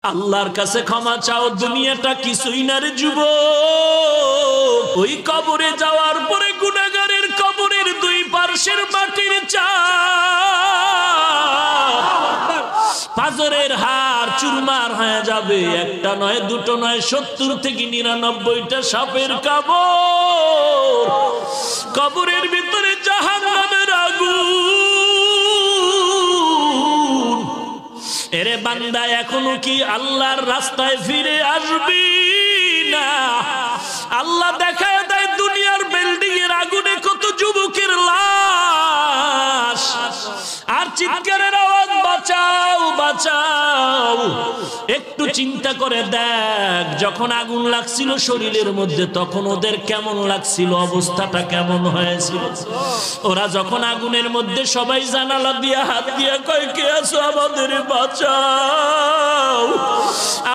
আল্লাহর কাছে ক্ষমা চাও, দুনিয়াটা কিছুই না রে যুবক। ওই কবরে যাওয়ার পরে গুনাহগারের কবরের দুই পার্শ্বের মাটির চাপ পাথরের হাড় চুরমার হয়ে যাবে। একটা নয়, দুটো নয়, 70 থেকে 99টা সাপের কবর। কবরের ভিতরে জাহান্নামের আগুন। এরে বান্দা, এখনো কি আল্লাহর রাস্তায় ফিরে আসবি না? আল্লাহ দেখায় দেয় দুনিয়ার বিল্ডিং এর আগুনে কত যুবকের লাশ, আর চিৎকারের আওয়াজ, বাঁচাও বাঁচাও। একটু চিন্তা করে দেখ, যখন আগুন লাগছিল শরীরের মধ্যে তখন ওদের কেমন লাগছিল, অবস্থাটা কেমন হয়েছিল। ওরা যখন আগুনের মধ্যে সবাই জানালা দিয়ে হাত দিয়ে কয়, কে আছো, আমাদের বাঁচাও।